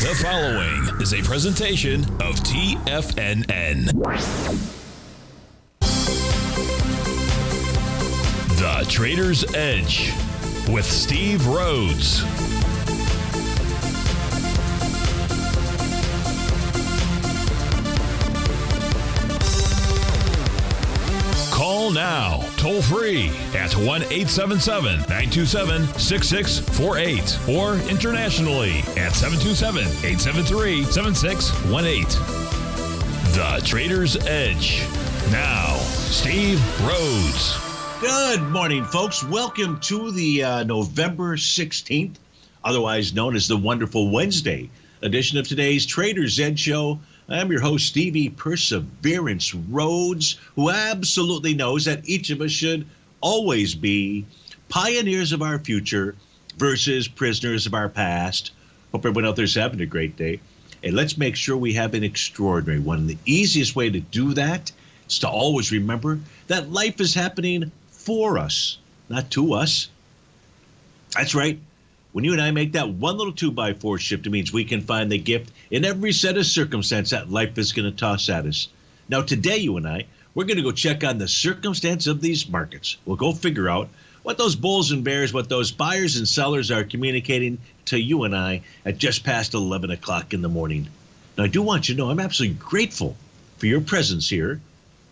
The following is a presentation of TFNN. The Trader's Edge with Steve Rhodes. Call now, toll free at 1-877-927-6648 or internationally at 727-873-7618. The Trader's Edge. Now, Steve Rhodes. Good morning, folks. Welcome to the November 16th, otherwise known as the Wonderful Wednesday edition of today's Trader's Edge Show. I'm your host, Stevie Perseverance Rhodes, who absolutely knows that each of us should always be pioneers of our future versus prisoners of our past. Hope everyone out there's having a great day. And let's make sure we have an extraordinary one. The easiest way to do that is to always remember that life is happening for us, not to us. That's right. When you and I make that one little 2x4 shift, it means we can find the gift in every set of circumstance that life is going to toss at us. Now, today, you and I, we're going to go check on the circumstance of these markets. We'll go figure out what those bulls and bears, what those buyers and sellers are communicating to you and I at just past 11 o'clock in the morning. Now, I do want you to know I'm absolutely grateful for your presence here.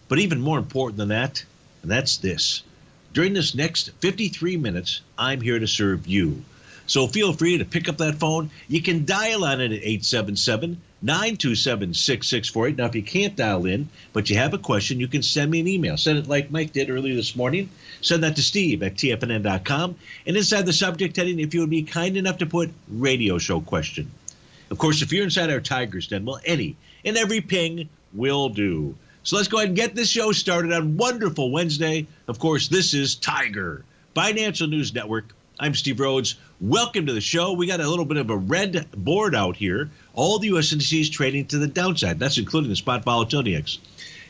But even more important than that, and that's this. During this next 53 minutes, I'm here to serve you. So feel free to pick up that phone. You can dial on it at 877-927-6648. Now, if you can't dial in, but you have a question, you can send me an email. Send it like Mike did earlier this morning. Send that to Steve at TFNN.com. And inside the subject heading, if you would be kind enough to put radio show question. Of course, if you're inside our Tiger's Den, well, any and every ping will do. So let's go ahead and get this show started on Wonderful Wednesday. Of course, this is Tiger Financial News Network. I'm Steve Rhodes. Welcome to the show. We got a little bit of a red board out here. All the U.S. indices trading to the downside. That's including the spot volatility index.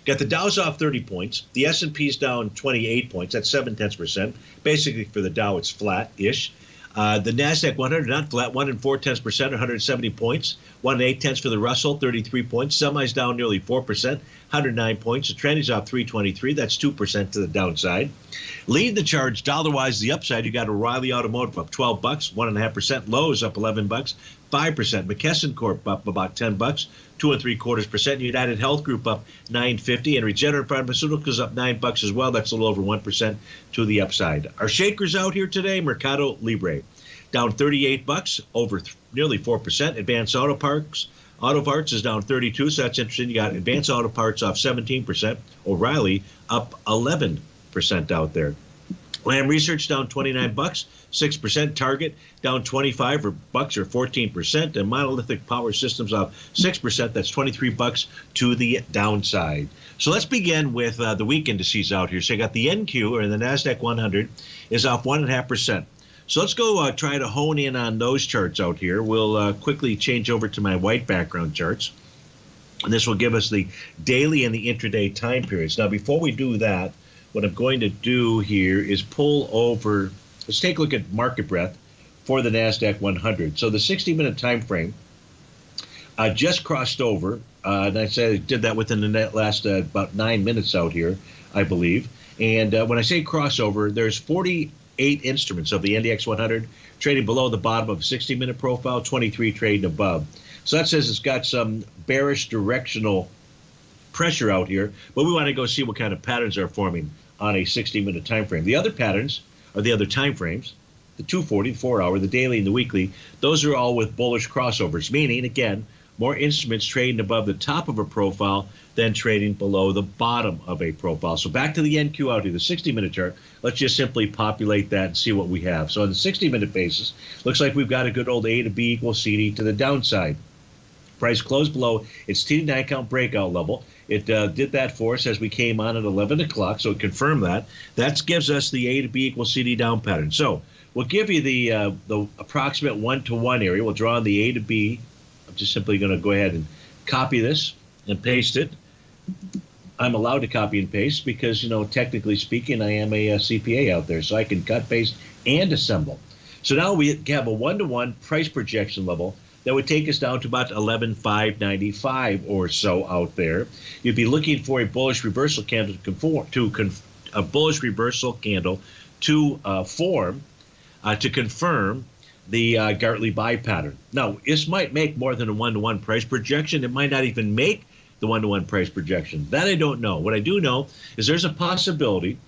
Got the Dow's off 30 points. The S&P's down 28 points. That's 0.7%. Basically, for the Dow, it's flat-ish. The NASDAQ 100, not flat, 1 4/10%, 170 points. 1 8/10 for the Russell, 33 points. Semi's down nearly 4%, 109 points. The trend is off 323. That's 2% to the downside. Lead the charge dollar-wise, the upside. You got O'Reilly Automotive up $12, 1.5%. Lowe's up $11, 5%. McKesson Corp up about $10, 2.75%. United Health Group up $9.50, and Regeneron Pharmaceuticals up $9 as well. That's a little over 1% to the upside. Our shakers out here today: Mercado Libre down $38, over nearly 4%. Advanced Auto Parts is down 32, so that's interesting. You got Advanced Auto Parts off 17%. O'Reilly up 11% out there. Lam Research down $29, 6%. Target down 25 or 14%. And Monolithic Power Systems off 6%. That's $23 to the downside. So let's begin with the week indices out here. So you got the NQ, or the NASDAQ 100, is off 1.5%. So let's go try to hone in on those charts out here. We'll quickly change over to my white background charts. And this will give us the daily and the intraday time periods. Now, before we do that, what I'm going to do here is pull over. Let's take a look at market breadth for the NASDAQ 100. So the 60-minute time frame just crossed over. And I said I did that within the last about 9 minutes out here, I believe. And when I say crossover, there's 48 instruments of the NDX 100 trading below the bottom of a 60-minute profile, 23 trading above. So that says it's got some bearish directional pressure out here, but we want to go see what kind of patterns are forming on a 60-minute time frame. The other patterns are the other time frames, the 240, the 4-hour, the daily, and the weekly. Those are all with bullish crossovers, meaning, again, more instruments trading above the top of a profile than trading below the bottom of a profile. So back to the NQ out here, the 60-minute chart. Let's just simply populate that and see what we have. So on the 60-minute basis, looks like we've got a good old A to B equals CD to the downside. Price closed below its TD9 count breakout level. It did that for us as we came on at 11 o'clock, so it confirmed that. That gives us the A to B equals CD down pattern. So we'll give you the approximate 1-to-1 area. We'll draw on the A to B. I'm just simply going to go ahead and copy this and paste it. I'm allowed to copy and paste because, technically speaking, I am a CPA out there, so I can cut, paste, and assemble. So now we have a 1-to-1 price projection level That would take us down to about 11,595 or so out there. You'd be looking for a bullish reversal candle to form to confirm the Gartley buy pattern. Now, this might make more than a one-to-one price projection. It might not even make the one-to-one price projection. That I don't know. What I do know is there's a possibility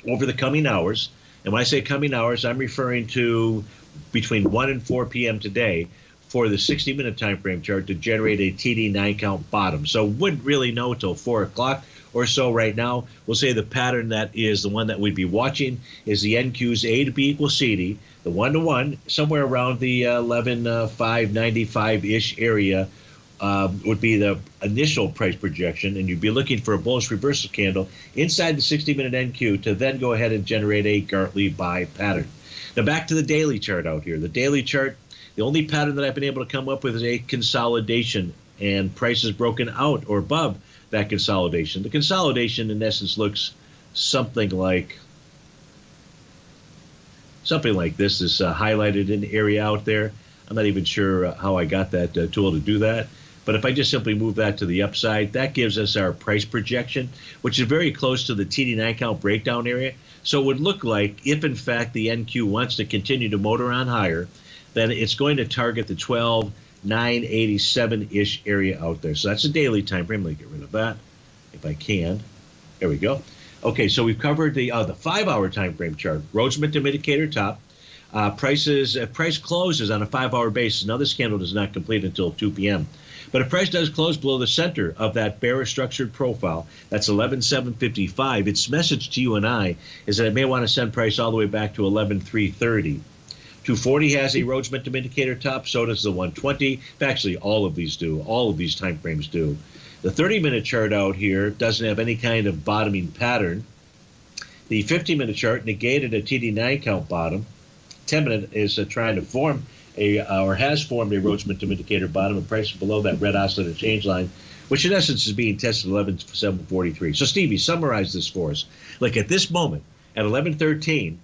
over the coming hours, and when I say coming hours, I'm referring to between 1 and 4 p.m. today, for the 60-minute time frame chart to generate a TD 9-count bottom. So wouldn't really know until 4 o'clock or so right now. We'll say the pattern that is the one that we'd be watching is the NQ's A to B equals CD, the one-to-one, somewhere around the 11,595-ish area would be the initial price projection, and you'd be looking for a bullish reversal candle inside the 60-minute NQ to then go ahead and generate a Gartley buy pattern. Now back to the daily chart out here. The daily chart, the only pattern that I've been able to come up with is a consolidation, and prices broken out or above that consolidation. The consolidation, in essence, looks something like this. Is highlighted in the area out there. I'm not even sure how I got that tool to do that. But if I just simply move that to the upside, that gives us our price projection, which is very close to the TD 9-count breakdown area. So it would look like if, in fact, the NQ wants to continue to motor on higher, then it's going to target the 12,987-ish area out there. So that's a daily time frame. Let me get rid of that if I can. There we go. Okay, so we've covered the 5-hour time frame chart. Rhodes Momentum Indicator top. Price closes on a 5-hour basis. Now, this candle does not complete until 2 p.m. But if price does close below the center of that bearish structured profile, that's 11,755, its message to you and I is that it may want to send price all the way back to 11,330. 240 has a Rhodes Momentum Indicator top, so does the 120. Actually, all of these do. All of these time frames do. The 30-minute chart out here doesn't have any kind of bottoming pattern. The 50-minute chart negated a TD 9-count bottom. 10-minute is trying to form or has formed a Rhodes Momentum Indicator bottom, and price below that red oscillator change line, which in essence is being tested at 11,743. So, Stevie, summarize this for us. Like at this moment, at 11:13,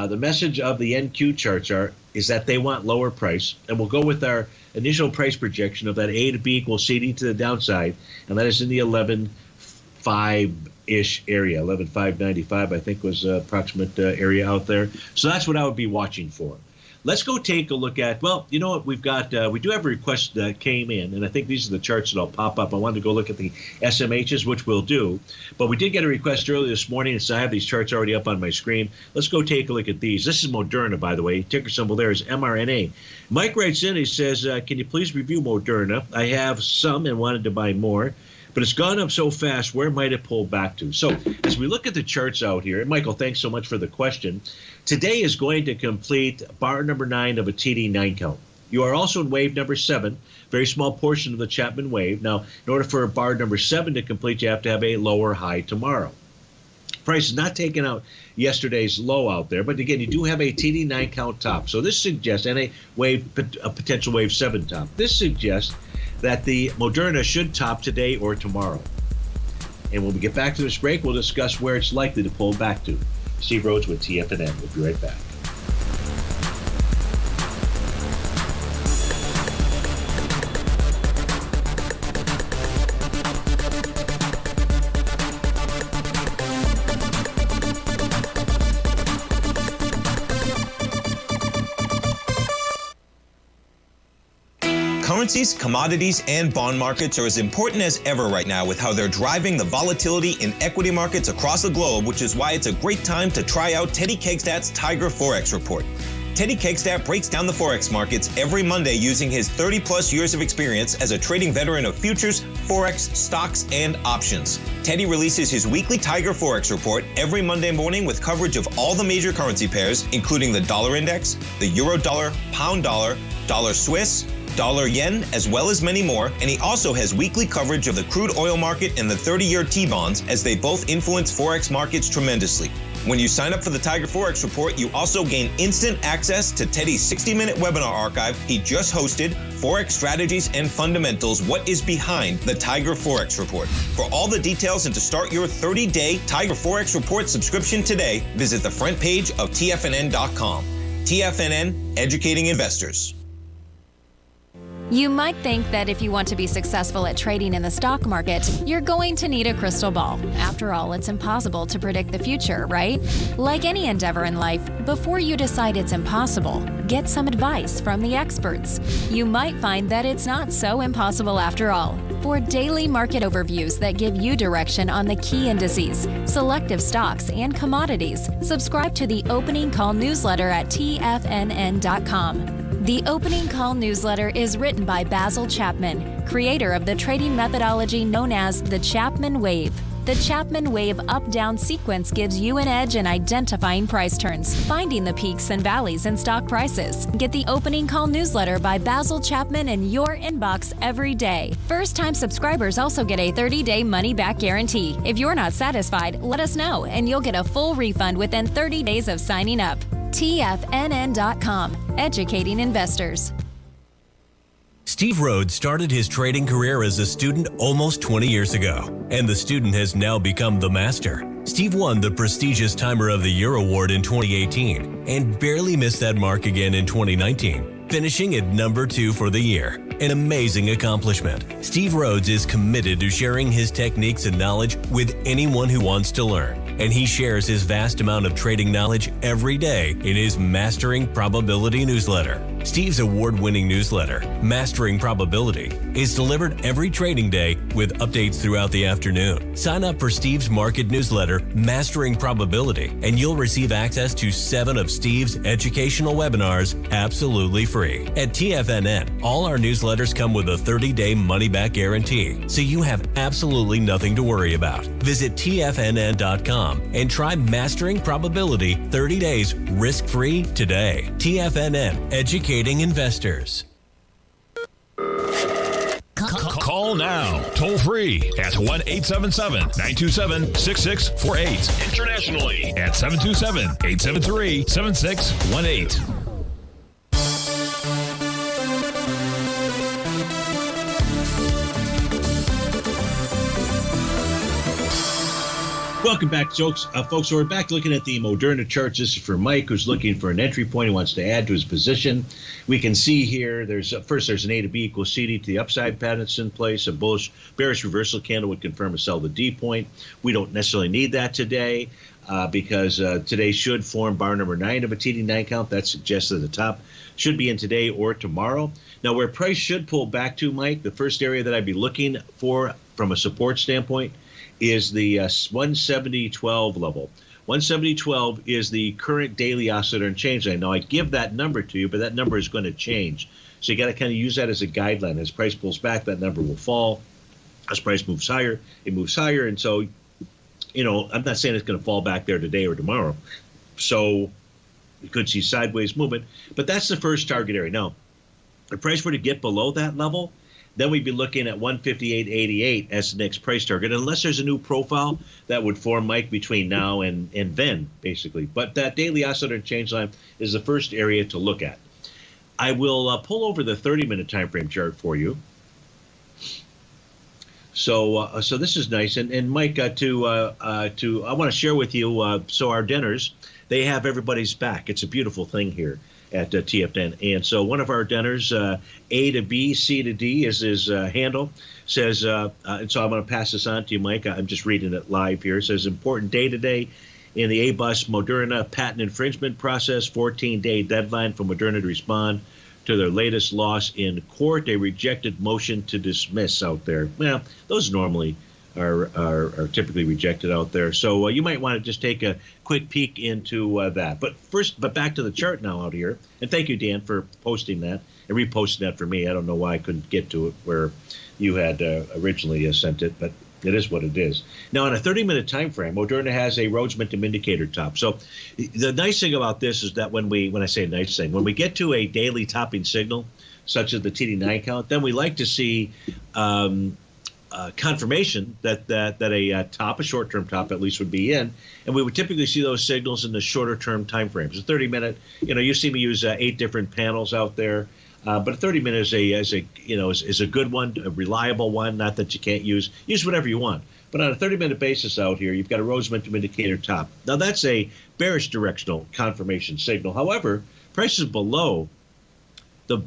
the message of the NQ charts is that they want lower price, and we'll go with our initial price projection of that A to B equals CD to the downside, and that is in the 11.5-ish area. 11.595, I think, was approximate area out there. So that's what I would be watching for. Let's go take a look at, well, you know what, we've got, we do have a request that came in, and I think these are the charts that'll pop up. I wanted to go look at the SMHs, which we'll do, but we did get a request earlier this morning, and so I have these charts already up on my screen. Let's go take a look at these. This is Moderna, by the way. Ticker symbol there is mRNA. Mike writes in, he says, can you please review Moderna? I have some and wanted to buy more, but it's gone up so fast, where might it pull back to? So as we look at the charts out here, and Michael, thanks so much for the question. Today is going to complete bar number 9 of a TD 9 count. You are also in wave number 7, very small portion of the Chapman wave. Now, in order for bar number 7 to complete, you have to have a lower high tomorrow. Price is not taking out yesterday's low out there, but again, you do have a TD 9 count top. So this suggests, and a potential wave 7 top. This suggests that the Moderna should top today or tomorrow. And when we get back to this break, we'll discuss where it's likely to pull back to. Steve Rhodes with TFNN. We'll be right back. Currencies, commodities, and bond markets are as important as ever right now with how they're driving the volatility in equity markets across the globe, which is why it's a great time to try out Teddy Kegstad's Tiger Forex Report. Teddy Kegstad breaks down the Forex markets every Monday using his 30-plus years of experience as a trading veteran of futures, Forex, stocks, and options. Teddy releases his weekly Tiger Forex Report every Monday morning with coverage of all the major currency pairs, including the dollar index, the euro dollar, pound dollar, dollar Swiss, dollar yen, as well as many more, and he also has weekly coverage of the crude oil market and the 30-year T-bonds, as they both influence Forex markets tremendously. When you sign up for the Tiger Forex Report, you also gain instant access to Teddy's 60-minute webinar archive he just hosted, Forex Strategies and Fundamentals, What is Behind the Tiger Forex Report. For all the details and to start your 30-day Tiger Forex Report subscription today, visit the front page of TFNN.com. TFNN, educating investors. You might think that if you want to be successful at trading in the stock market, you're going to need a crystal ball. After all, it's impossible to predict the future, right? Like any endeavor in life, before you decide it's impossible, get some advice from the experts. You might find that it's not so impossible after all. For daily market overviews that give you direction on the key indices, selective stocks, and commodities, subscribe to the Opening Call newsletter at TFNN.com. The Opening Call newsletter is written by Basil Chapman, creator of the trading methodology known as the Chapman Wave. The Chapman Wave up-down sequence gives you an edge in identifying price turns, finding the peaks and valleys in stock prices. Get the Opening Call newsletter by Basil Chapman in your inbox every day. First-time subscribers also get a 30-day money-back guarantee. If you're not satisfied, let us know, and you'll get a full refund within 30 days of signing up. TFNN.com, educating investors. Steve Rhodes started his trading career as a student almost 20 years ago, and the student has now become the master. Steve won the prestigious Timer of the Year award in 2018 and barely missed that mark again in 2019, finishing at number 2 for the year. An amazing accomplishment. Steve Rhodes is committed to sharing his techniques and knowledge with anyone who wants to learn, and he shares his vast amount of trading knowledge every day in his Mastering Probability newsletter. Steve's award-winning newsletter, Mastering Probability, is delivered every trading day with updates throughout the afternoon. Sign up for Steve's market newsletter, Mastering Probability, and you'll receive access to 7 of Steve's educational webinars absolutely free. At TFNN, all our newsletters come with a 30-day money-back guarantee, so you have absolutely nothing to worry about. Visit TFNN.com and try Mastering Probability 30 days risk-free today. TFNN, educating investors. Call now, toll free at 1-877-927-6648. Internationally at 727-873-7618. Welcome back, folks. So we're back looking at the Moderna charts. This is for Mike, who's looking for an entry point. He wants to add to his position. We can see here there's an A to B equals CD to the upside pattern that's in place. A bearish reversal candle would confirm a sell the D point. We don't necessarily need that today because today should form bar number 9 of a TD9 count. That suggests that the top should be in today or tomorrow. Now, where price should pull back to, Mike, the first area that I'd be looking for from a support standpoint is the 170.12 level. 170.12 is the current daily oscillator and change line. Now, I give that number to you, but that number is going to change. So you got to kind of use that as a guideline. As price pulls back, that number will fall. As price moves higher, it moves higher. And so, you know, I'm not saying it's going to fall back there today or tomorrow. So you could see sideways movement. But that's the first target area. Now, if price were to get below that level, then we'd be looking at 158.88 as the next price target, unless there's a new profile that would form, Mike, between now and then, basically. But that daily oscillator and change line is the first area to look at. I will pull over the 30-minute time frame chart for you. So this is nice. And Mike, I want to share with you, so our dinners, they have everybody's back. It's a beautiful thing here at TFNN. And so one of our dinners, A to B, C to D is his handle, says, and so I'm going to pass this on to you, Mike. I'm just reading it live here. It says, important day today in the A-Bus Moderna patent infringement process, 14-day deadline for Moderna to respond to their latest loss in court. A rejected motion to dismiss out there. Well, those normally are typically rejected out there. So you might want to just take a quick peek into that. But back to the chart now out here. And thank you, Dan, for posting that and reposting that for me. I don't know why I couldn't get to it where you had originally sent it, but it is what it is. Now, on a 30-minute time frame, Moderna has a Rhodes Momentum Indicator top. So the nice thing about this is that when I say nice thing, when we get to a daily topping signal, such as the TD9 count, then we like to see confirmation that a short-term top at least would be in, and we would typically see those signals in the shorter-term time frames. A 30-minute, you see me use 8 different panels out there, but a 30-minute is a good one, a reliable one. Not that you can't use whatever you want, but on a 30-minute basis out here, you've got a Rhodes Momentum Indicator top. Now that's a bearish directional confirmation signal. However, prices below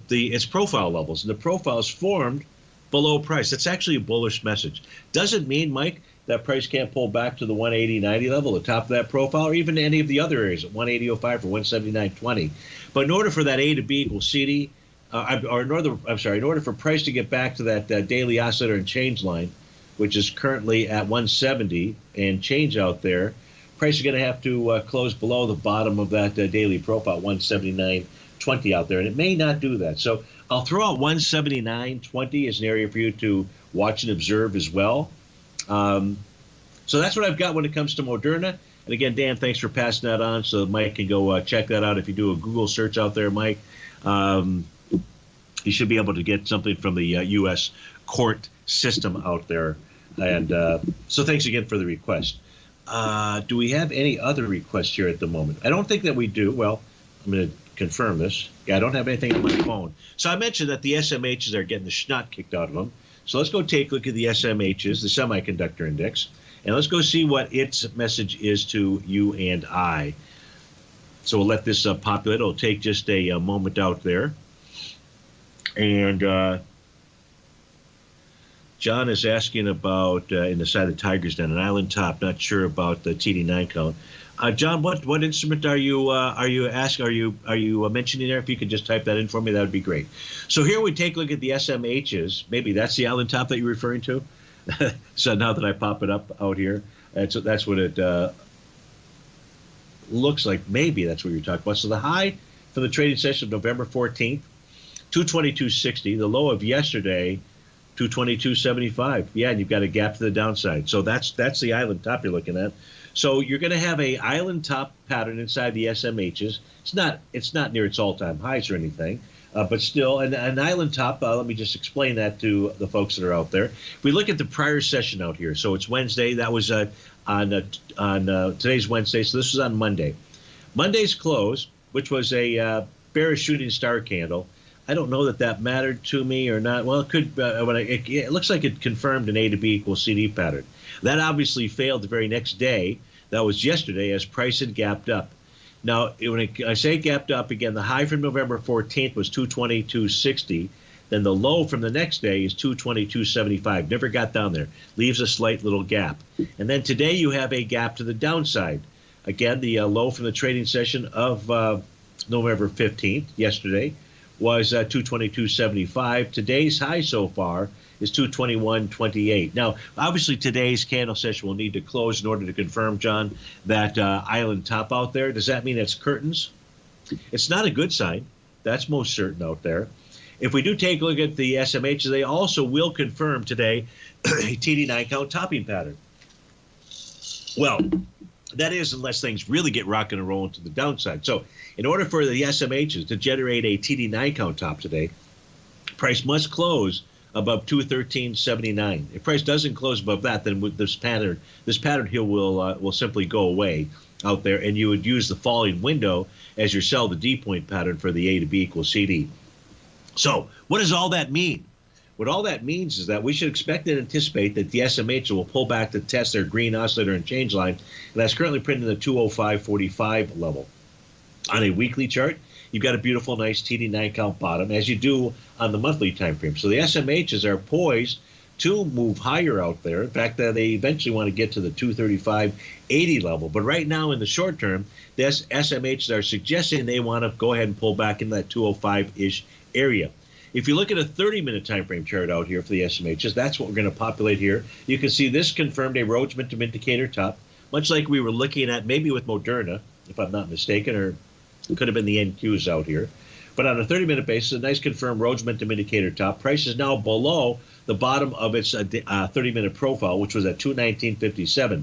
its profile levels, and the profile is formed below price. That's actually a bullish message. Doesn't mean, Mike, that price can't pull back to the 180.90 level, the top of that profile, or even any of the other areas at 180.05 or 179.20. But in order for that A to B equals CD, in order for price to get back to that daily oscillator and change line, which is currently at 170 and change out there, price is going to have to close below the bottom of that daily profile, 179.20 out there, and it may not do that. So I'll throw out 179.20 as an area for you to watch and observe as well. So that's what I've got when it comes to Moderna. And again, Dan, thanks for passing that on so Mike can go check that out. If you do a Google search out there, Mike, you should be able to get something from the U.S. court system out there. And so thanks again for the request. Do we have any other requests here at the moment? I don't think that we do. Well, I'm going to confirm this. Yeah, I don't have anything on my phone. So I mentioned that the SMHs are getting the schnot kicked out of them. So let's go take a look at the SMHs, the semiconductor index, and let's go see what its message is to you and I. So we'll let this populate. It'll take just a moment out there. And John is asking about in the side of Tiger's Den, an island top. Not sure about the TD9 count. John, what instrument are you mentioning there? If you could just type that in for me, that would be great. So here we take a look at the SMHs. Maybe that's the island top that you're referring to. So now that I pop it up out here, that's what it looks like. Maybe that's what you're talking about. So the high for the trading session of November 14th, 222.60. The low of yesterday, 222.75. Yeah, and you've got a gap to the downside. So that's the island top you're looking at. So you're going to have a island top pattern inside the SMHs. It's not near its all-time highs or anything, but still an island top. Let me just explain that to the folks that are out there. If we look at the prior session out here, so it's Wednesday. That was on today's Wednesday, so this was on Monday. Monday's close, which was a bearish shooting star candle. I don't know that mattered to me or not. Well, it could. It looks like it confirmed an A to B equals CD pattern. That obviously failed the very next day. That was yesterday as price had gapped up. Now, I say gapped up, again, the high from November 14th was 222.60. Then the low from the next day is 222.75. Never got down there. Leaves a slight little gap. And then today you have a gap to the downside. Again, the low from the trading session of November 15th, yesterday, was 222.75. Today's high so far is 221.28. Now, obviously, today's candle session will need to close in order to confirm, John, that island top out there. Does that mean it's curtains? It's not a good sign. That's most certain out there. If we do take a look at the SMHs, they also will confirm today a TD9 count topping pattern. Well, that is unless things really get rocking and rolling to the downside. So in order for the SMHs to generate a TD9 count top today, price must close above 213.79. If price doesn't close above that, then with this pattern here will simply go away out there, and you would use the falling window as your sell the D point pattern for the A to B equals CD. So what does all that mean? What all that means is that we should expect and anticipate that the SMH will pull back to test their green oscillator and change line, and that's currently printed in the 205.45 level. On a weekly chart, you've got a beautiful, nice TD9 count bottom, as you do on the monthly time frame. So the SMHs are poised to move higher out there. In fact, they eventually want to get to the 235.80 level. But right now, in the short term, the SMHs are suggesting they want to go ahead and pull back in that 205-ish area. If you look at a 30-minute time frame chart out here for the SMHs, that's what we're going to populate here. You can see this confirmed a Rhodes Momentum Indicator top, much like we were looking at maybe with Moderna, if I'm not mistaken, or it could have been the NQs out here. But on a 30-minute basis, a nice confirmed Rhodes Momentum Indicator top. Price is now below the bottom of its 30-minute profile, which was at 219.57.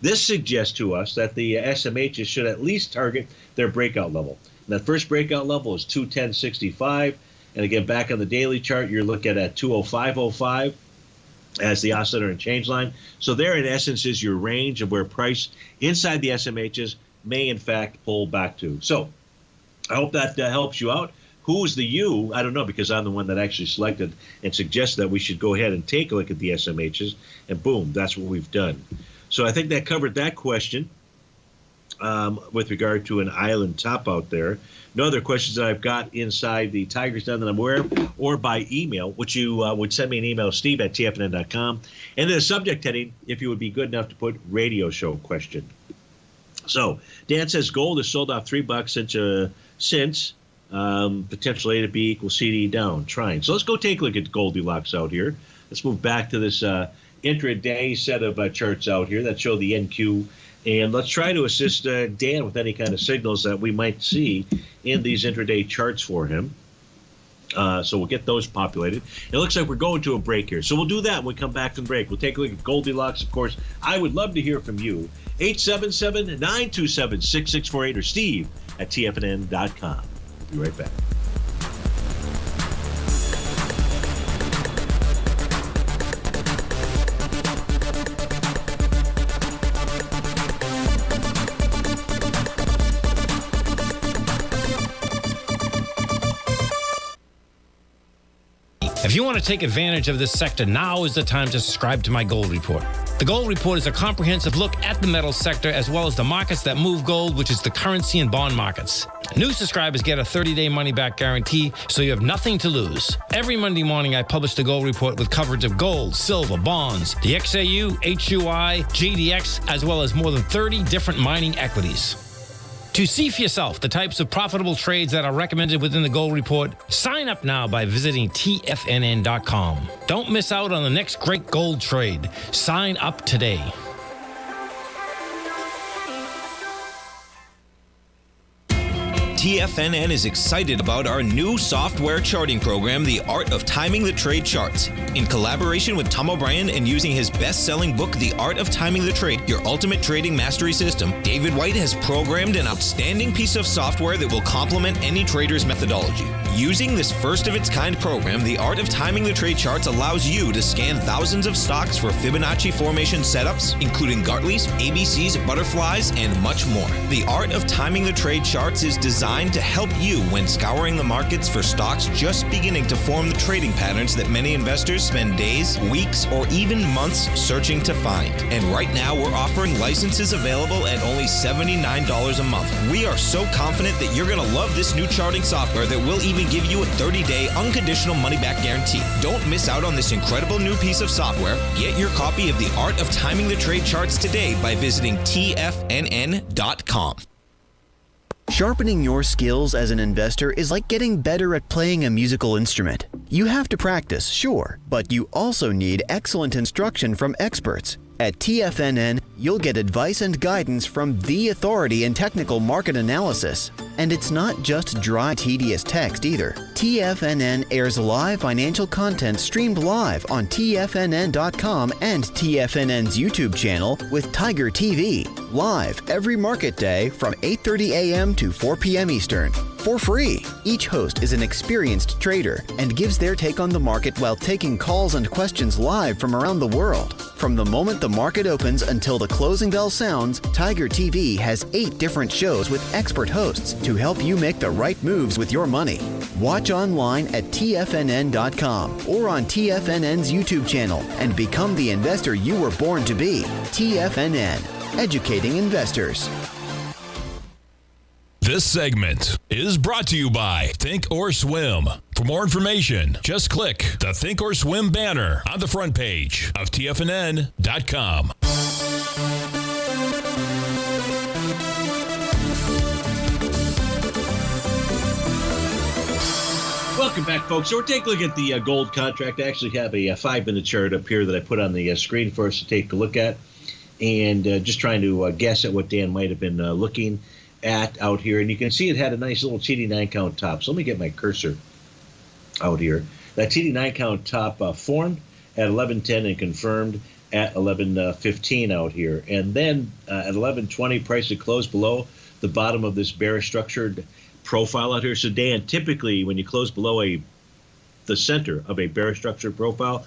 This suggests to us that the SMHs should at least target their breakout level. And that first breakout level is 210.65. And again, back on the daily chart, you're looking at 205.05 as the oscillator and change line. So there, in essence, is your range of where price inside the SMHs may, in fact, pull back to. So I hope that helps you out. Who's the you? I don't know, because I'm the one that actually selected and suggested that we should go ahead and take a look at the SMHs. And boom, that's what we've done. So I think that covered that question. with regard to an island top out there. No other questions that I've got inside the Tigers Den that I'm aware of, or by email, which you would send me an email, steve@tfnn.com. And then a subject heading, if you would be good enough to put radio show question. So Dan says gold is sold off $3 since potential A to B equals CD down. Trying. So let's go take a look at Goldilocks out here. Let's move back to this intraday set of charts out here that show the NQ. And let's try to assist Dan with any kind of signals that we might see in these intraday charts for him. So we'll get those populated. It looks like we're going to a break here. So we'll do that when we come back from the break. We'll take a look at Goldilocks, of course. I would love to hear from you. 877-927-6648 or steve@tfnn.com. We'll be right back. If you want to take advantage of this sector, now is the time to subscribe to my Gold Report. The Gold Report is a comprehensive look at the metals sector as well as the markets that move gold, which is the currency and bond markets. New subscribers get a 30-day money-back guarantee, so you have nothing to lose. Every Monday morning, I publish the Gold Report with coverage of gold, silver, bonds, the XAU, HUI, GDX, as well as more than 30 different mining equities. To see for yourself the types of profitable trades that are recommended within the Gold Report, sign up now by visiting TFNN.com. Don't miss out on the next great gold trade. Sign up today. TFNN is excited about our new software charting program, The Art of Timing the Trade Charts. In collaboration with Tom O'Brien and using his best-selling book, The Art of Timing the Trade, Your Ultimate Trading Mastery System, David White has programmed an outstanding piece of software that will complement any trader's methodology. Using this first-of-its-kind program, The Art of Timing the Trade Charts allows you to scan thousands of stocks for Fibonacci formation setups, including Gartley's, ABC's, butterflies, and much more. The Art of Timing the Trade Charts is designed to help you when scouring the markets for stocks just beginning to form the trading patterns that many investors spend days, weeks, or even months searching to find. And right now, we're offering licenses available at only $79 a month. We are so confident that you're going to love this new charting software that will even give you a 30-day unconditional money-back guarantee. Don't miss out on this incredible new piece of software. Get your copy of The Art of Timing the Trade Charts today by visiting TFNN.com. Sharpening your skills as an investor is like getting better at playing a musical instrument. You have to practice, sure, but you also need excellent instruction from experts. At TFNN, you'll get advice and guidance from the authority in technical market analysis. And it's not just dry, tedious text either. TFNN airs live financial content streamed live on TFNN.com and TFNN's YouTube channel with Tiger TV, live every market day from 8:30 a.m. to 4 p.m. Eastern. For free. Each host is an experienced trader and gives their take on the market while taking calls and questions live from around the world. From the moment the market opens until the closing bell sounds, Tiger TV has 8 different shows with expert hosts to help you make the right moves with your money. Watch online at TFNN.com or on TFNN's YouTube channel and become the investor you were born to be. TFNN, educating investors. This segment is brought to you by Thinkorswim. For more information, just click the Thinkorswim banner on the front page of TFNN.com. Welcome back, folks. So we're taking a look at the gold contract. I actually have a 5-minute chart up here that I put on the screen for us to take a look at. And just trying to guess at what Dan might have been looking at out here. And you can see it had a nice little TD9 count top. So let me get my cursor out here. That TD9 count top formed at 11:10 and confirmed at 11:15 out here. And then at 11:20, price had closed below the bottom of this bearish structured profile out here. So Dan, typically when you close below the center of a bearish structured profile,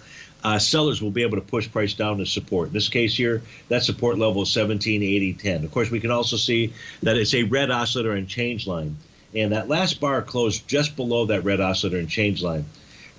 sellers will be able to push price down to support. In this case here, that support level is 17.8010. Of course, we can also see that it's a red oscillator and change line. And that last bar closed just below that red oscillator and change line.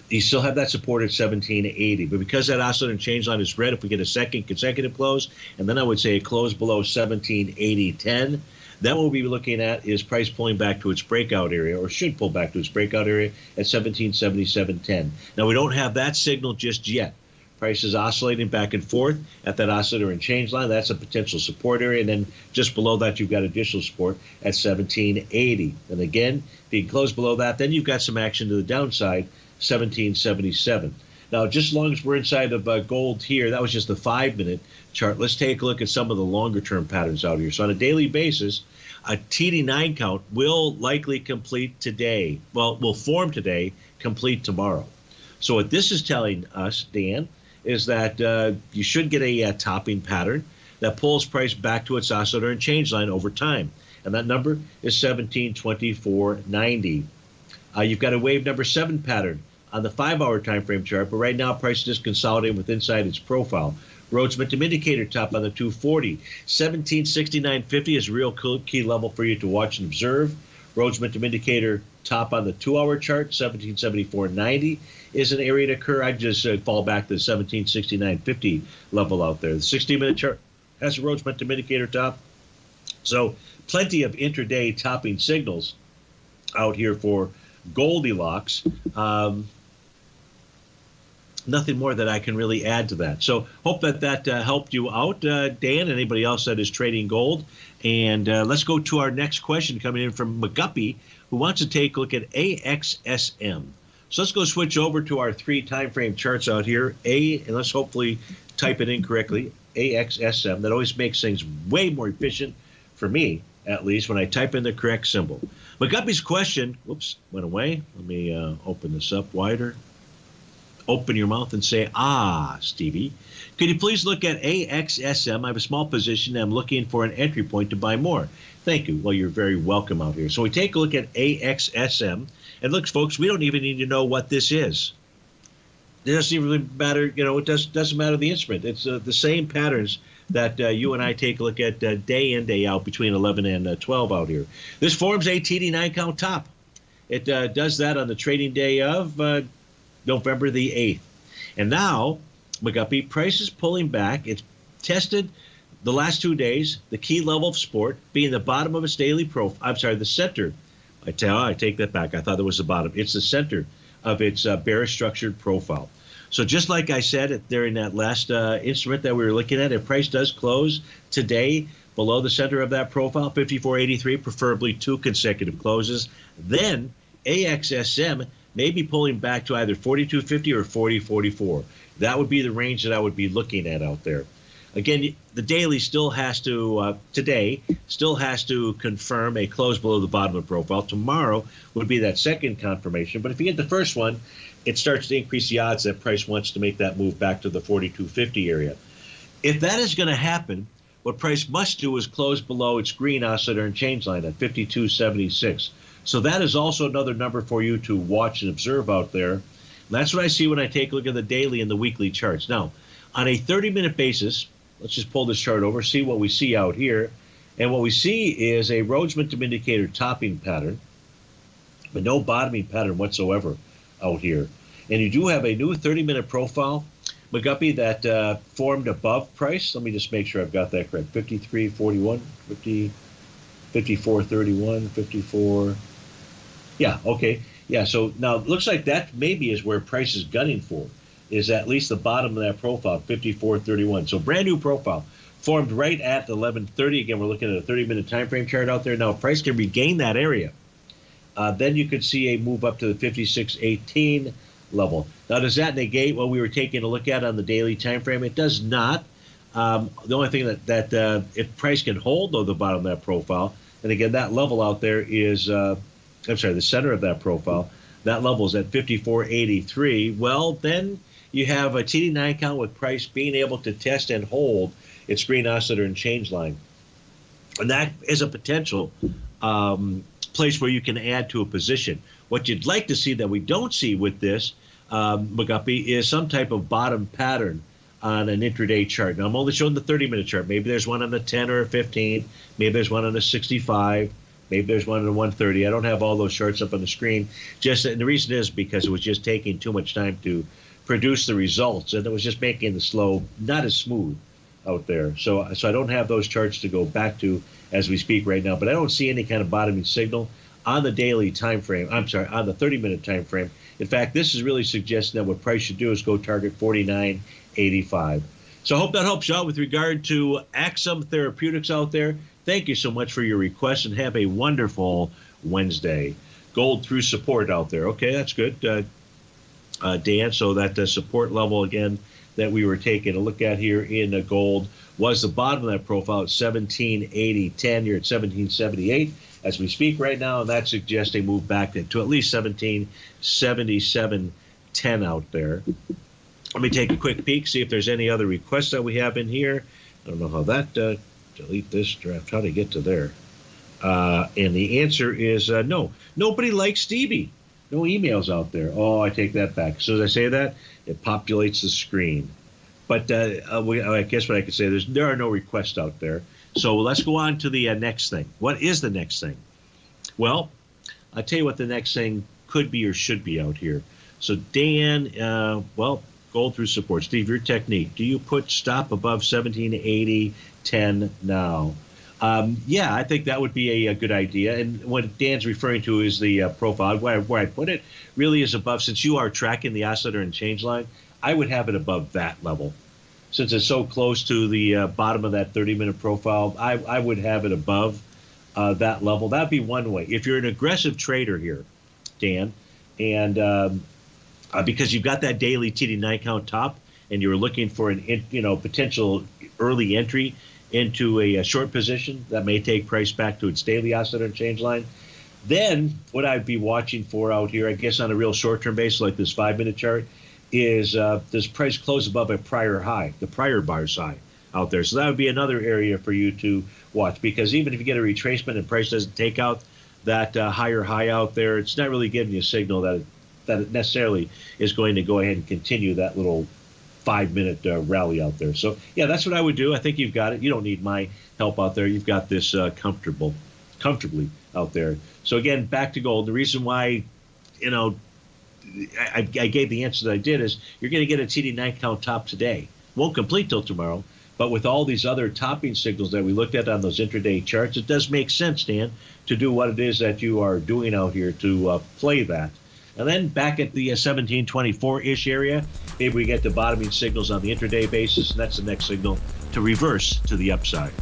You still have that support at 17.80. But because that oscillator and change line is red, if we get a second consecutive close, and then I would say a close below 17.8010, Then what we'll be looking at is price pulling back to its breakout area, or should pull back to its breakout area at 1777.10. Now, we don't have that signal just yet. Price is oscillating back and forth at that oscillator and change line. That's a potential support area. And then just below that, you've got additional support at 1780. And again, if you close below that, then you've got some action to the downside, 1777. Now, just as long as we're inside of gold here, that was just the 5-minute chart. Let's take a look at some of the longer-term patterns out here. So on a daily basis, a TD9 count will likely complete today. Well, will form today, complete tomorrow. So what this is telling us, Dan, is that you should get a topping pattern that pulls price back to its oscillator and change line over time. And that number is 1724.90. You've got a wave number 7 pattern on the 5-hour time frame chart, but right now price is just consolidating with inside its profile. Rhodes momentum indicator top on the 240. 1769.50 is a real key level for you to watch and observe. Rhodes momentum indicator top on the 2-hour chart, 1774.90 is an area to occur. I just fall back to the 1769.50 level out there. The 60-minute chart has a Rhodes momentum indicator top. So plenty of intraday topping signals out here for Goldilocks. Nothing more that I can really add to that. So hope that helped you out, Dan, anybody else that is trading gold. And let's go to our next question coming in from McGuppy, who wants to take a look at AXSM. So let's go switch over to our 3 time frame charts out here. And let's hopefully type it in correctly, AXSM. That always makes things way more efficient for me, at least, when I type in the correct symbol. McGuppy's question, whoops, went away. Let me open this up wider. Open your mouth and say, Stevie. Could you please look at AXSM? I have a small position and I'm looking for an entry point to buy more. Thank you. Well, you're very welcome out here. So we take a look at AXSM. And look, folks, we don't even need to know what this is. It doesn't even really matter, it doesn't matter the instrument. It's the same patterns that you and I take a look at day in, day out between 11 and 12 out here. This forms a TD9 count top. It does that on the trading day of November the 8th. And now, McGuppy, price is pulling back. It's tested the last 2 days, the key level of support being the bottom of its daily profile. I'm sorry, the center. I take that back. I thought it was the bottom. It's the center of its bearish structured profile. So just like I said during that last instrument that we were looking at, if price does close today below the center of that profile, 54.83, preferably 2 consecutive closes, then AXSM may be pulling back to either 42.50 or 40.44. That would be the range that I would be looking at out there. Again, the daily still has to, today, still has to confirm a close below the bottom of the profile. Tomorrow would be that second confirmation. But if you get the first one, it starts to increase the odds that price wants to make that move back to the 42.50 area. If that is going to happen, what price must do is close below its green oscillator and change line at 52.76. So that is also another number for you to watch and observe out there. And that's what I see when I take a look at the daily and the weekly charts. Now, on a 30-minute basis, let's just pull this chart over, see what we see out here. And what we see is a Rhodes momentum indicator topping pattern, but no bottoming pattern whatsoever out here. And you do have a new 30-minute profile, McGuppy, that formed above price. Let me just make sure I've got that correct. 53.41, 54.31, 54. Yeah, okay. Yeah, so now it looks like that maybe is where price is gunning for, is at least the bottom of that profile, 54.31. So brand new profile formed right at 11:30. Again, we're looking at a 30-minute time frame chart out there. Now, if price can regain that area, then you could see a move up to the 56.18 level. Now, does that negate what we were taking a look at on the daily time frame? It does not. The only thing that if price can hold, though, the bottom of that profile, and again, that level out there is, the center of that profile, that level is at 54.83. Well, then you have a TD9 count with price being able to test and hold its green oscillator and change line. And that is a potential place where you can add to a position. What you'd like to see that we don't see with this, McGuppy, is some type of bottom pattern on an intraday chart. Now, I'm only showing the 30-minute chart. Maybe there's one on the 10 or a 15. Maybe there's one on the 65. Maybe there's one on the 130. I don't have all those charts up on the screen. And the reason is because it was just taking too much time to produce the results, and it was just making the slow not as smooth out there. So I don't have those charts to go back to as we speak right now, but I don't see any kind of bottoming signal on the daily time frame. I'm sorry, on the 30-minute time frame. In fact, this is really suggesting that what price should do is go target 49.85. So I hope that helps you out with regard to Axum Therapeutics out there. Thank you so much for your request, and have a wonderful Wednesday. Gold through support out there. Okay, that's good, Dan. So that support level again that we were taking a look at here in gold was the bottom of that profile at 1780.10. You're at 1778 as we speak right now, and that suggests a move back to at least 1777.10 out there. Let me take a quick peek, see if there's any other requests that we have in here. I don't know how that, delete this draft, how to get to there. And the answer is no. Nobody likes Stevie. No emails out there. Oh, I take that back. So as I say that, it populates the screen. But I guess what I could say, there are no requests out there. So let's go on to the next thing. What is the next thing? Well, I'll tell you what the next thing could be or should be out here. So Dan, gold through support. Steve, your technique. Do you put stop above 1780.10 now? Yeah, I think that would be a good idea. And what Dan's referring to is the profile. Where I put it really is above, since you are tracking the oscillator and change line, I would have it above that level. Since it's so close to the bottom of that 30-minute profile, I would have it above that level. That'd be one way. If you're an aggressive trader here, Dan, and because you've got that daily TD9 count top, and you're looking for an potential early entry into a short position that may take price back to its daily oscillator and change line, then what I'd be watching for out here, I guess on a real short-term basis like this 5-minute chart, is does price close above a prior high, the prior bar's high out there. So that would be another area for you to watch, because even if you get a retracement and price doesn't take out that higher high out there, it's not really giving you a signal that it necessarily is going to go ahead and continue that little 5-minute rally out there. So yeah, that's what I would do. I think you've got it. You don't need my help out there. You've got this comfortably out there. So again, back to gold. The reason why, I gave the answer that I did is you're going to get a TD9 count top today. Won't complete till tomorrow, but with all these other topping signals that we looked at on those intraday charts, it does make sense, Dan, to do what it is that you are doing out here to play that. And then back at the 1724-ish area, maybe we get the bottoming signals on the intraday basis, and that's the next signal to reverse to the upside.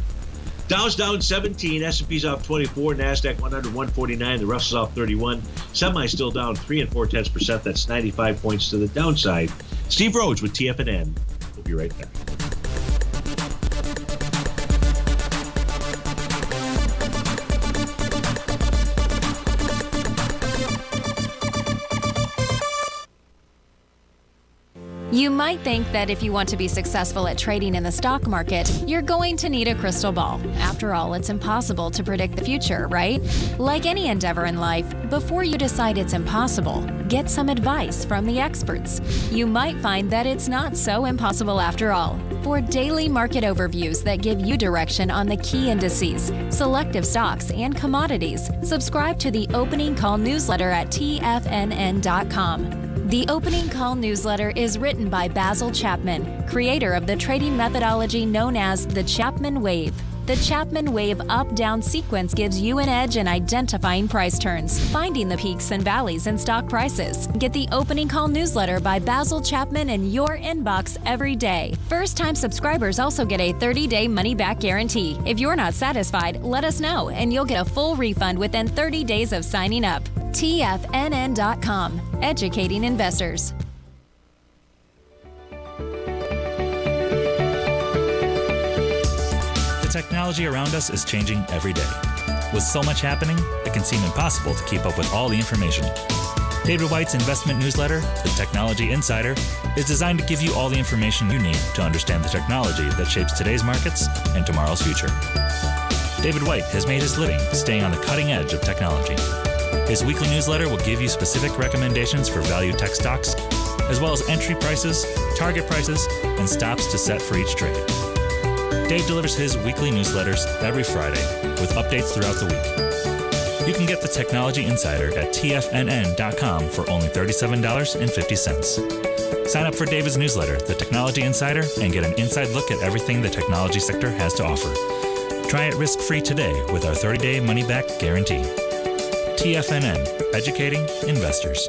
Dow's down 17, S&P's off 24, NASDAQ 100, 149, the Russell's off 31, Semi still down 3 4/10%, that's 95 points to the downside. Steve Rhodes with TFNN. We'll be right back. You might think that if you want to be successful at trading in the stock market, you're going to need a crystal ball. After all, it's impossible to predict the future, right? Like any endeavor in life, before you decide it's impossible, get some advice from the experts. You might find that it's not so impossible after all. For daily market overviews that give you direction on the key indices, selective stocks, and commodities, subscribe to the Opening Call newsletter at TFNN.com. The Opening Call newsletter is written by Basil Chapman, creator of the trading methodology known as the Chapman Wave. The Chapman Wave up-down sequence gives you an edge in identifying price turns, finding the peaks and valleys in stock prices. Get the Opening Call newsletter by Basil Chapman in your inbox every day. First-time subscribers also get a 30-day money-back guarantee. If you're not satisfied, let us know, and you'll get a full refund within 30 days of signing up. TFNN.com, educating investors. The technology around us is changing every day. With so much happening, it can seem impossible to keep up with all the information. David White's investment newsletter, The Technology Insider, is designed to give you all the information you need to understand the technology that shapes today's markets and tomorrow's future. David White has made his living staying on the cutting edge of technology. His weekly newsletter will give you specific recommendations for value tech stocks, as well as entry prices, target prices, and stops to set for each trade. Dave delivers his weekly newsletters every Friday with updates throughout the week. You can get the Technology Insider at TFNN.com for only $37.50. Sign up for David's newsletter, The Technology Insider, and get an inside look at everything the technology sector has to offer. Try it risk-free today with our 30-day money-back guarantee. TFNN, educating investors.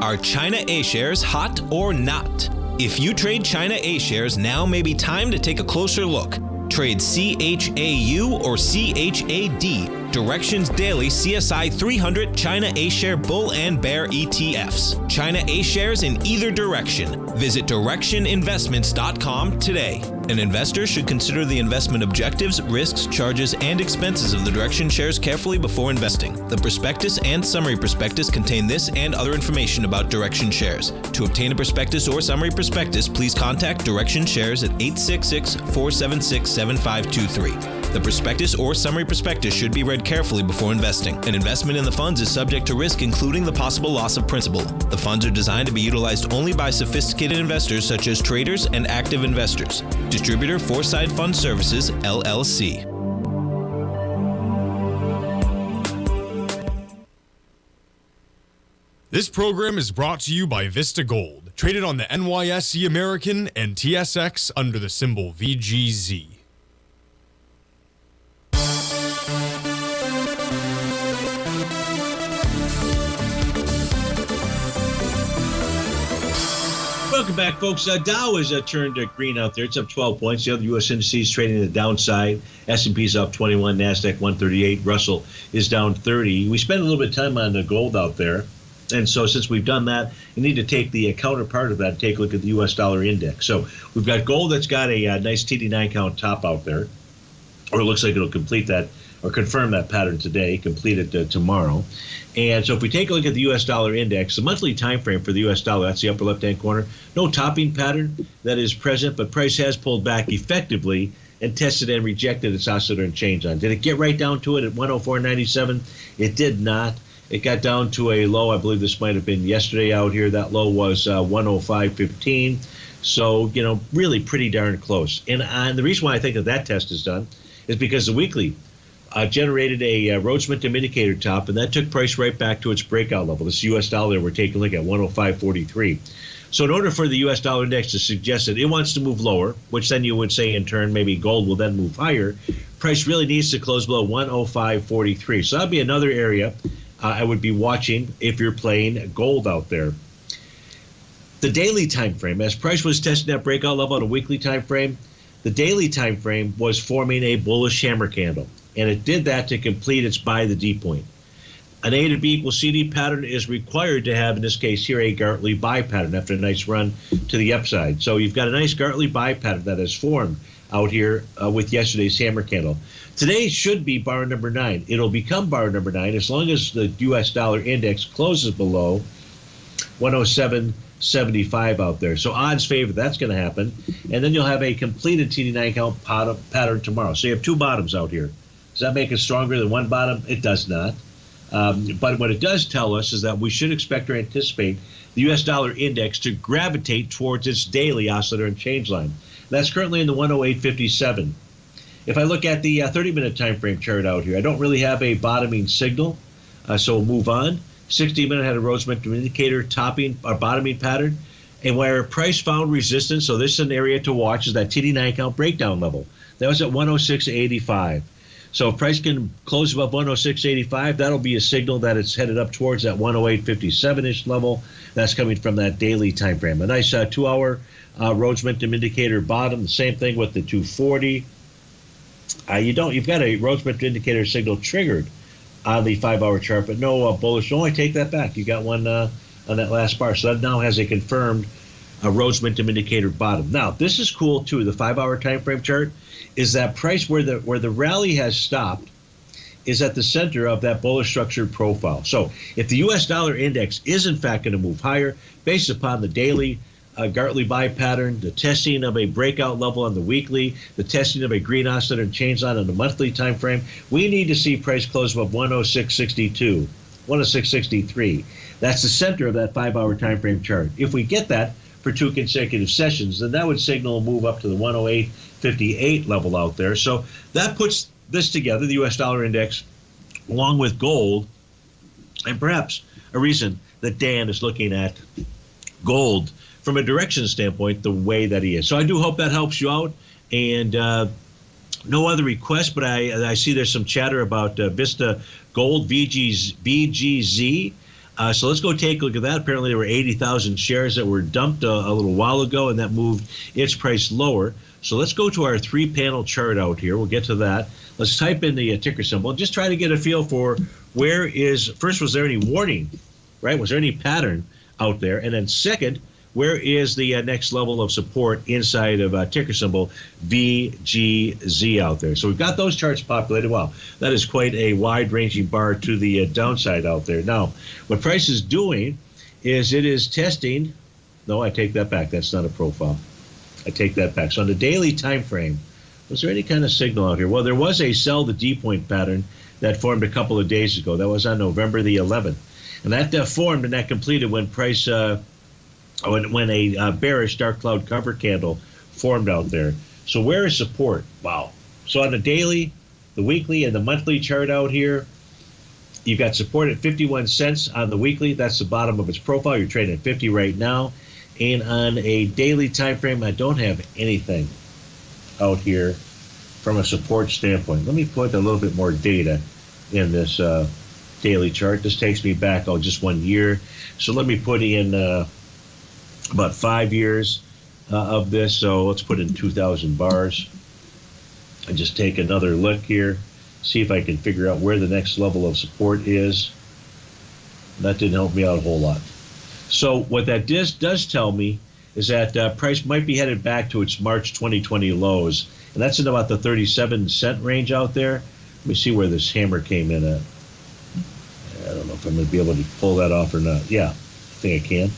Are China A-shares hot or not? If you trade China A-shares, now may be time to take a closer look. Trade CHAU or CHAD, Directions Daily CSI 300 China A-share Bull and Bear ETFs. China A-shares in either direction. Visit directioninvestments.com today. An investor should consider the investment objectives, risks, charges, and expenses of the Direction shares carefully before investing. The prospectus and summary prospectus contain this and other information about Direction shares. To obtain a prospectus or summary prospectus, please contact Direction shares at 866-476-7523. The prospectus or summary prospectus should be read carefully before investing. An investment in the funds is subject to risk, including the possible loss of principal. The funds are designed to be utilized only by sophisticated investors such as traders and active investors. Distributor Foreside Fund Services, LLC. This program is brought to you by Vista Gold, traded on the NYSE American and TSX under the symbol VGZ. Welcome back, folks. Dow is turned green out there. It's up 12 points. The other U.S. indices trading the downside. S&P's up 21, NASDAQ 138. Russell is down 30. We spent a little bit of time on the gold out there. And so since we've done that, you need to take the counterpart of that and take a look at the U.S. dollar index. So we've got gold that's got a nice TD9 count top out there. Or it looks like it'll complete that or confirm that pattern today, complete it tomorrow. And so if we take a look at the U.S. dollar index, the monthly time frame for the U.S. dollar, that's the upper left-hand corner, no topping pattern that is present, but price has pulled back effectively and tested and rejected its oscillator and change line. Did it get right down to it at 104.97? It did not. It got down to a low. I believe this might have been yesterday out here. That low was 105.15. So, really pretty darn close. And the reason why I think that test is done is because the weekly generated a Rhodes Momentum Indicator top, and that took price right back to its breakout level. This U.S. dollar, we're taking a look at 105.43. So in order for the U.S. dollar index to suggest that it wants to move lower, which then you would say in turn maybe gold will then move higher, price really needs to close below 105.43. So that'd be another area I would be watching if you're playing gold out there. The daily time frame, as price was testing that breakout level on a weekly time frame, the daily time frame was forming a bullish hammer candle, and it did that to complete its buy the D point. An A to B equals CD pattern is required to have, in this case here, a Gartley buy pattern after a nice run to the upside. So you've got a nice Gartley buy pattern that has formed out here with yesterday's hammer candle. Today should be bar number 9. It'll become bar number 9 as long as the U.S. dollar index closes below 107.75 out there. So odds favor that's going to happen. And then you'll have a completed TD9 count pattern tomorrow. So you have two bottoms out here. Does that make it stronger than one bottom? It does not. But what it does tell us is that we should expect or anticipate the U.S. dollar index to gravitate towards its daily oscillator and change line. That's currently in the 108.57. If I look at the 30-minute time frame chart out here, I don't really have a bottoming signal, so we'll move on. 60-minute had a Rhodes Momentum Indicator topping or bottoming pattern, and where price found resistance, so this is an area to watch, is that TD9 count breakdown level. That was at 106.85. So if price can close above 106.85, that'll be a signal that it's headed up towards that 108.57-ish level. That's coming from that daily time frame. A nice 2-hour Rhodes Momentum Indicator bottom. The same thing with the 240. You've got a Rhodes Momentum Indicator signal triggered on the 5-hour chart, but no bullish. Only take that back. You got one on that last bar. So that now has a confirmed Rhodes Momentum Indicator bottom. Now, this is cool too. The 5-hour time frame chart is that price where the rally has stopped is at the center of that bullish structured profile. So if the U.S. dollar index is in fact going to move higher based upon the daily Gartley buy pattern, the testing of a breakout level on the weekly, the testing of a green oscillator and change line on the monthly time frame, we need to see price close above 106.62, 106.63. That's the center of that 5-hour time frame chart. If we get that for 2 consecutive sessions, then that would signal a move up to the 108 58 level out there. So that puts this together, the U.S. dollar index, along with gold, and perhaps a reason that Dan is looking at gold from a direction standpoint the way that he is. So I do hope that helps you out. And no other requests, but I see there's some chatter about Vista Gold, VGZ. So let's go take a look at that. Apparently there were 80,000 shares that were dumped a little while ago, and that moved its price lower. So let's go to our 3-panel chart out here. We'll get to that. Let's type in the ticker symbol. Just try to get a feel for where is, first, was there any warning, right? Was there any pattern out there? And then second, where is the next level of support inside of ticker symbol VGZ out there? So we've got those charts populated. Wow, that is quite a wide-ranging bar to the downside out there. Now, what price is doing is it is testing. No, I take that back. That's not a profile. I take that back. So on the daily time frame, was there any kind of signal out here? Well, there was a sell the D point pattern that formed a couple of days ago. That was on November the 11th. And that formed and that completed when price when a bearish dark cloud cover candle formed out there. So where is support? Wow. So on the daily, the weekly, and the monthly chart out here, you've got support at 51 cents on the weekly. That's the bottom of its profile. You're trading at 50 right now. And on a daily time frame, I don't have anything out here from a support standpoint. Let me put a little bit more data in this daily chart. This takes me back just 1 year. So let me put in about 5 years of this. So let's put in 2,000 bars and just take another look here, see if I can figure out where the next level of support is. That didn't help me out a whole lot. So what that does tell me is that price might be headed back to its March 2020 lows, and that's in about the 37-cent range out there. Let me see where this hammer came in at. I don't know if I'm going to be able to pull that off or not. Yeah, I think I can.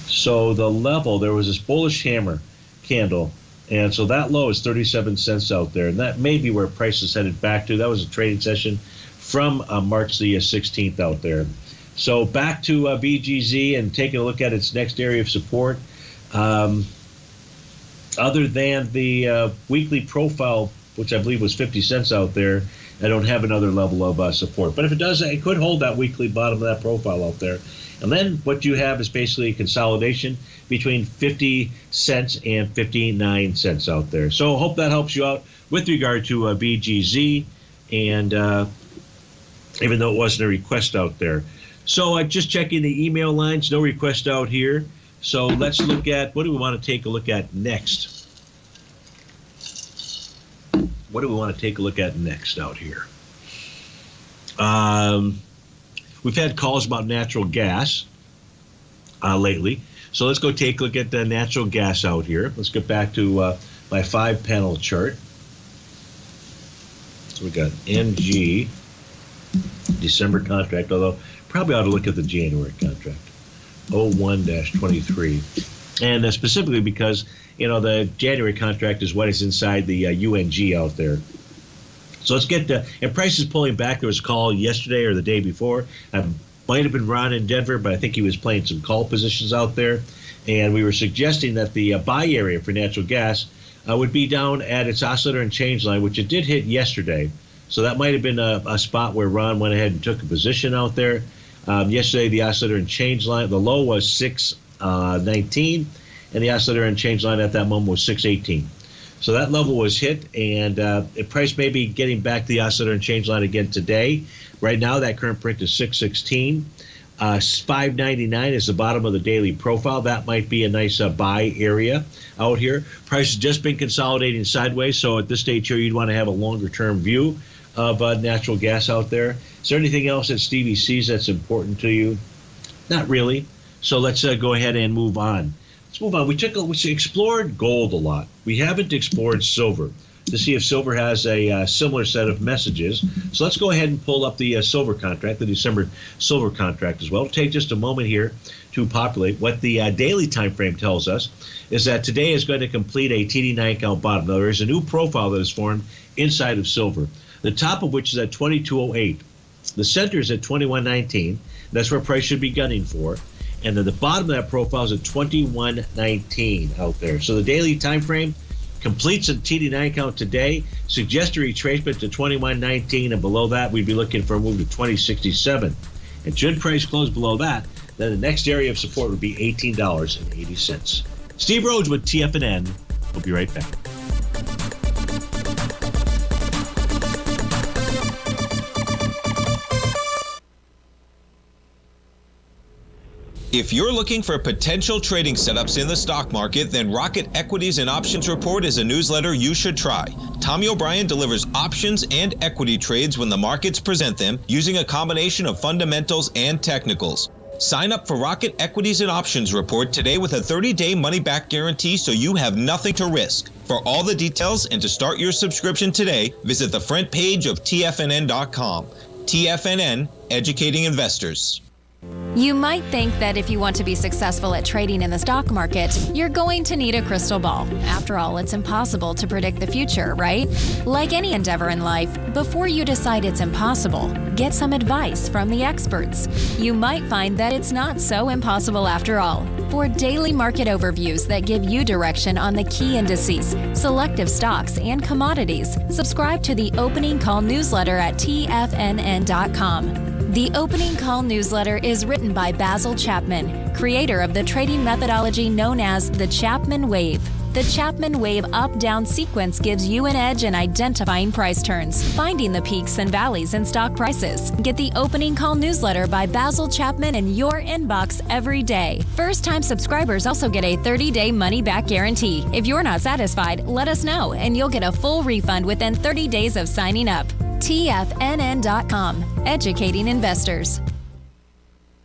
So the level, there was this bullish hammer candle, and so that low is 37 cents out there, and that may be where price is headed back to. That was a trading session from March the 16th out there. So back to VGZ and taking a look at its next area of support. Other than the weekly profile, which I believe was 50 cents out there, I don't have another level of support. But if it does, it could hold that weekly bottom of that profile out there. And then what you have is basically a consolidation between 50 cents and 59 cents out there. So I hope that helps you out with regard to VGZ, and even though it wasn't a request out there. So just checking the email lines, no request out here. So let's look at, what do we want to take a look at next? What do we want to take a look at next out here? We've had calls about natural gas lately. So let's go take a look at the natural gas out here. Let's get back to my 5-panel chart. So we got NG, December contract, although probably ought to look at the January contract, 01-23. And specifically because, the January contract is what is inside the UNG out there. So let's get to, and price is pulling back. There was a call yesterday or the day before. Might have been Ron in Denver, but I think he was playing some call positions out there. And we were suggesting that the buy area for natural gas would be down at its oscillator and change line, which it did hit yesterday. So that might have been a spot where Ron went ahead and took a position out there. Yesterday, the oscillator and change line, the low was 619, and the oscillator and change line at that moment was 618. So that level was hit, and the price may be getting back to the oscillator and change line again today. Right now, that current print is 616. 599 is the bottom of the daily profile. That might be a nice buy area out here. Price has just been consolidating sideways, so at this stage here, you'd want to have a longer-term view of natural gas out there. Is there anything else that Stevie sees that's important to you? Not really. So let's go ahead and move on. Let's move on. We explored gold a lot. We haven't explored silver to see if silver has a similar set of messages. So let's go ahead and pull up the silver contract, the December silver contract as well. It'll take just a moment here to populate. What the daily time frame tells us is that today is going to complete a TD9 count bottom. Now, there is a new profile that is formed inside of silver, the top of which is at 2208. The center is at 2119. That's where price should be gunning for. And then the bottom of that profile is at 2119 out there. So the daily time frame Completes a TD9 count today. Suggest a retracement to 21.19, and below that, we'd be looking for a move to 20.67. And should price close below that, then the next area of support would be $18.80. Steve Rhodes with TFNN. We'll be right back. If you're looking for potential trading setups in the stock market, then Rocket Equities and Options Report is a newsletter you should try. Tommy O'Brien delivers options and equity trades when the markets present them, using a combination of fundamentals and technicals. Sign up for Rocket Equities and Options Report today with a 30-day money-back guarantee, so you have nothing to risk. For all the details and to start your subscription today, visit the front page of TFNN.com. TFNN, educating investors. You might think that if you want to be successful at trading in the stock market, you're going to need a crystal ball. After all, it's impossible to predict the future, right? Like any endeavor in life, before you decide it's impossible, get some advice from the experts. You might find that it's not so impossible after all. For daily market overviews that give you direction on the key indices, selective stocks, and commodities, subscribe to the Opening Call newsletter at TFNN.com. The Opening Call newsletter is written by Basil Chapman, creator of the trading methodology known as the Chapman Wave. The Chapman Wave up-down sequence gives you an edge in identifying price turns, finding the peaks and valleys in stock prices. Get the Opening Call newsletter by Basil Chapman in your inbox every day. First-time subscribers also get a 30-day money-back guarantee. If you're not satisfied, let us know, and you'll get a full refund within 30 days of signing up. TFNN.com, educating investors.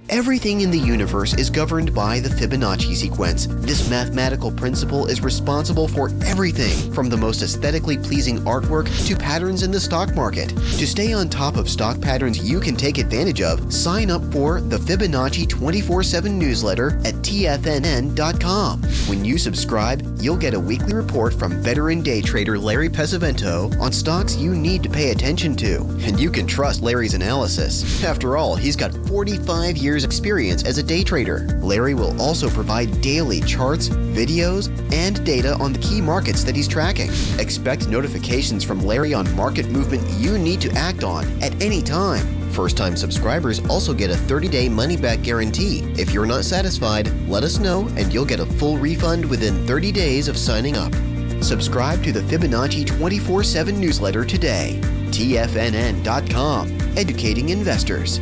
Everything in the universe is governed by the Fibonacci sequence. This mathematical principle is responsible for everything from the most aesthetically pleasing artwork to patterns in the stock market. To stay on top of stock patterns you can take advantage of, sign up for the Fibonacci 24/7 newsletter at TFNN.com. When you subscribe, you'll get a weekly report from veteran day trader Larry Pesavento on stocks you need to pay attention to. And you can trust Larry's analysis. After all, he's got 45 years experience as a day trader. Larry will also provide daily charts, videos, and data on the key markets that he's tracking. Expect notifications from Larry on market movement you need to act on at any time. First-time subscribers also get a 30-day money-back guarantee. If you're not satisfied, let us know and you'll get a full refund within 30 days of signing up. Subscribe to the Fibonacci 24/7 newsletter today. TFNN.com, educating investors.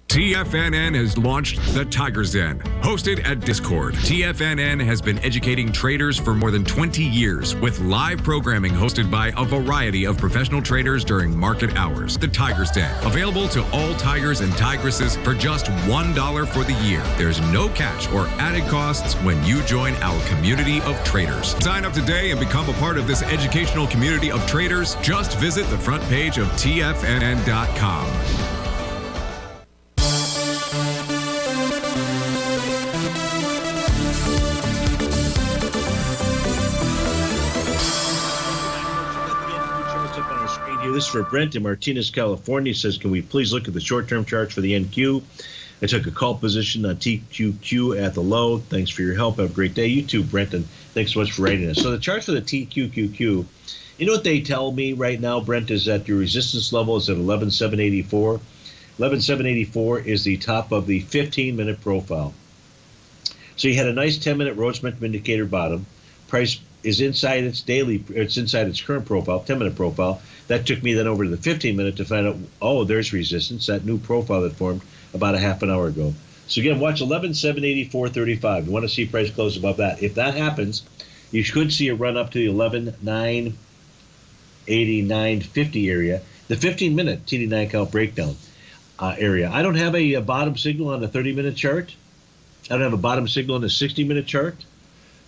TFNN has launched the Tiger's Den. Hosted at Discord, TFNN has been educating traders for more than 20 years with live programming hosted by a variety of professional traders during market hours. The Tiger's Den, available to all tigers and tigresses for just $1 for the year. There's no catch or added costs when you join our community of traders. Sign up today and become a part of this educational community of traders. Just visit the front page of TFNN.com. This is for Brent in Martinez, California. He says, can we please look at the short-term charts for the NQ? I took a call position on TQQ at the low. Thanks for your help. Have a great day. You too, Brent, and thanks so much for writing us. So the charts for the TQQQ, you know what they tell me right now, Brent, is that your resistance level is at 11,784. 11,784 is the top of the 15-minute profile. So you had a nice 10-minute Rhodes Momentum Indicator bottom. Price is inside its inside its current profile, 10-minute profile. That took me then over to the 15-minute to find out, oh, there's resistance, that new profile that formed about a half an hour ago. So again, watch 11,784.35. You want to see price close above that. If that happens, you could see a run up to the 11,989.50 area, the 15-minute TD9 count breakdown area. I don't have a bottom signal on the 30-minute chart. I don't have a bottom signal on the 60-minute chart.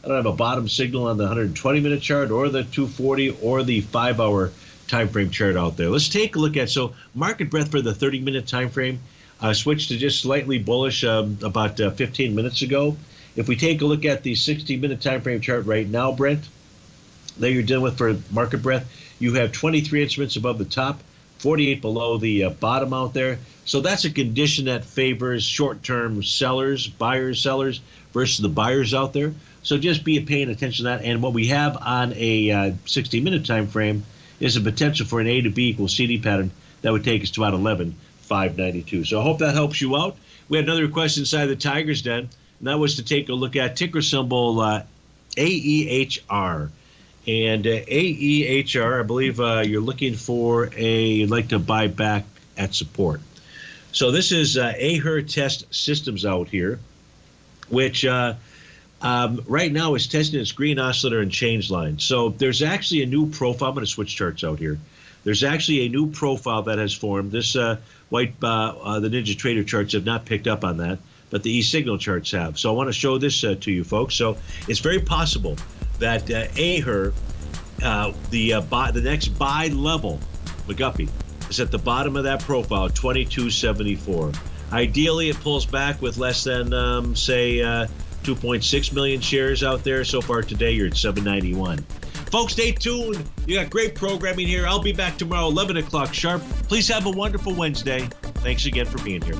I don't have a bottom signal on the 120-minute chart or the 240 or the 5-hour time frame chart out there. Let's take a look at, so market breadth for the 30-minute time frame switched to just slightly bullish about 15 minutes ago. If we take a look at the 60-minute time frame chart right now, Brent, that you're dealing with for market breadth, you have 23 instruments above the top, 48 below the bottom out there. So that's a condition that favors short-term sellers, buyers, sellers, versus the buyers out there. So just be paying attention to that. And what we have on a 60-minute time frame is a potential for an A to B equals CD pattern that would take us to about 11,592. So I hope that helps you out. We had another request inside the Tiger's Den, and that was to take a look at ticker symbol AEHR. And AEHR, I believe you're looking for you'd like to buy back at support. So this is AHR Test Systems out here, which right now is testing its green oscillator and change line. So there's actually a new profile. I'm going to switch charts out here. There's actually a new profile that has formed. This the Ninja Trader charts have not picked up on that, but the e-signal charts have. So I want to show this to you folks. So it's very possible that AHR, the next buy level, McGuffey, is at the bottom of that profile, 2274. Ideally, it pulls back with less than, say, 2.6 million shares out there. So far today, you're at 791. Folks, stay tuned. You got great programming here. I'll be back tomorrow, 11 o'clock sharp. Please have a wonderful Wednesday. Thanks again for being here.